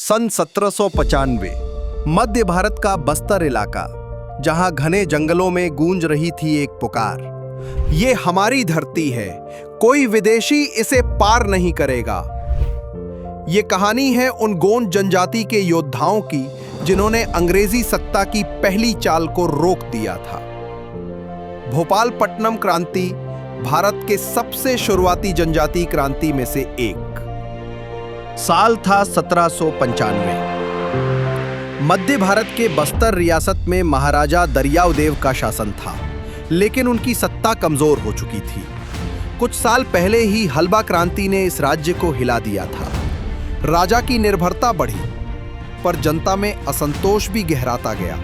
सन 1795 मध्य भारत का बस्तर इलाका, जहां घने जंगलों में गूंज रही थी एक पुकार, ये हमारी धरती है, कोई विदेशी इसे पार नहीं करेगा। ये कहानी है उन गोंड जनजाति के योद्धाओं की जिन्होंने अंग्रेजी सत्ता की पहली चाल को रोक दिया था। भोपालपट्टनम क्रांति भारत के सबसे शुरुआती जनजातीय क्रांति में से एक। साल था 1795। मध्य भारत के बस्तर रियासत में महाराजा दरियाउदेव का शासन था, लेकिन उनकी सत्ता कमजोर हो चुकी थी। कुछ साल पहले ही हल्बा क्रांति ने इस राज्य को हिला दिया था। राजा की निर्भरता बढ़ी, पर जनता में असंतोष भी गहराता गया।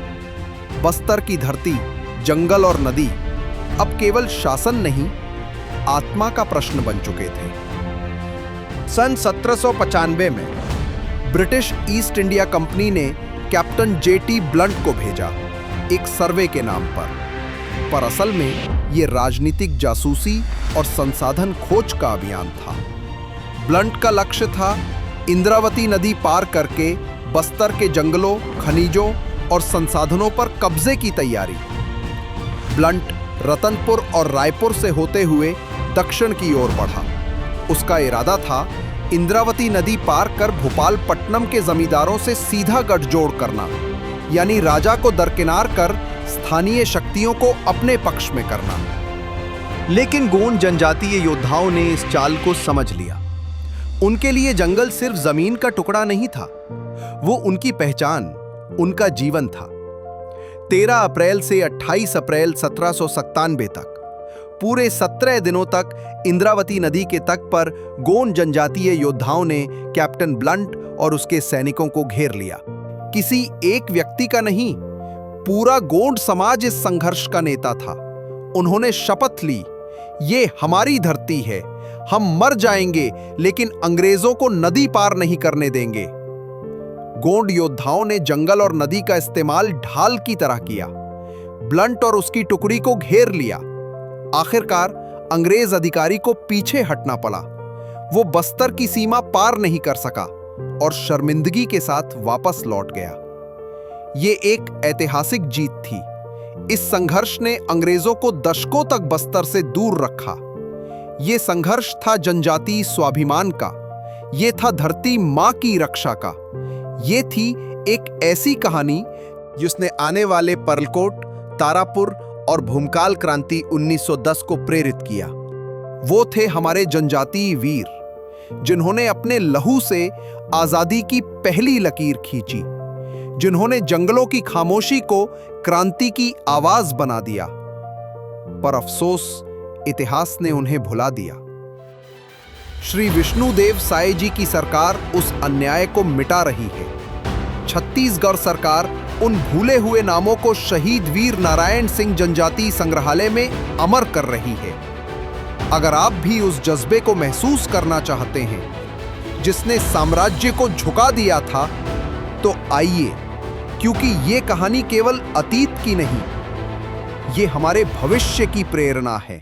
बस्तर की धरती, जंगल और नदी अब केवल शासन नहीं, आत्मा का प्रश्न बन चुके थे। सन 1795 में ब्रिटिश ईस्ट इंडिया कंपनी ने कैप्टन जेटी ब्लंट को भेजा, एक सर्वे के नाम पर असल में यह राजनीतिक जासूसी और संसाधन खोज का अभियान था। ब्लंट का लक्ष्य था इंद्रावती नदी पार करके बस्तर के जंगलों, खनिजों और संसाधनों पर कब्जे की तैयारी। ब्लंट रतनपुर और रायपुर से होते हुए दक्षिण की ओर बढ़ा। उसका इरादा था इंद्रावती नदी पार कर भोपालपट्टनम के जमींदारों से सीधा गठजोड़ करना, यानी राजा को दरकिनार कर स्थानीय शक्तियों को अपने पक्ष में करना। लेकिन गोंड जनजातीय योद्धाओं ने इस चाल को समझ लिया। उनके लिए जंगल सिर्फ जमीन का टुकड़ा नहीं था, वो उनकी पहचान, उनका जीवन था। 13 अप्रैल से 28 अप्रैल 1797 तक पूरे 17 दिनों तक इंद्रावती नदी के तट पर गोंड जनजातीय योद्धाओं ने कैप्टन ब्लंट और उसके सैनिकों को घेर लिया। किसी एक व्यक्ति का नहीं, पूरा गोंड समाज इस संघर्ष का नेता था। उन्होंने शपथ ली, ये हमारी धरती है, हम मर जाएंगे लेकिन अंग्रेजों को नदी पार नहीं करने देंगे। गोंड योद्धाओं ने जंगल और नदी का इस्तेमाल ढाल की तरह किया। ब्लंट और उसकी टुकड़ी को घेर लिया। आखिरकार अंग्रेज अधिकारी को पीछे हटना पड़ा। वो बस्तर की सीमा पार नहीं कर सका और शर्मिंदगी के साथ वापस लौट गया। ये एक ऐतिहासिक जीत थी। इस संघर्ष ने अंग्रेजों को दशकों तक बस्तर से दूर रखा। ये संघर्ष था जनजातीय स्वाभिमान का। ये था धरती मां की रक्षा का। ये थी एक ऐसी कहानी जिसने आने वाले पर्लकोट, तारापुर और भूमकाल क्रांति 1910 को प्रेरित किया। वो थे हमारे जनजातीय वीर, जिन्होंने अपने लहू से आजादी की पहली लकीर खींची, जिन्होंने जंगलों की खामोशी को क्रांति की आवाज बना दिया। पर अफसोस, इतिहास ने उन्हें भुला दिया। श्री विष्णुदेव साय जी की सरकार उस अन्याय को मिटा रही है। छत्तीसगढ़ सरकार उन भूले हुए नामों को शहीद वीर नारायण सिंह जनजातीय संग्रहालय में अमर कर रही है। अगर आप भी उस जज्बे को महसूस करना चाहते हैं जिसने साम्राज्य को झुका दिया था, तो आइए, क्योंकि ये कहानी केवल अतीत की नहीं, ये हमारे भविष्य की प्रेरणा है।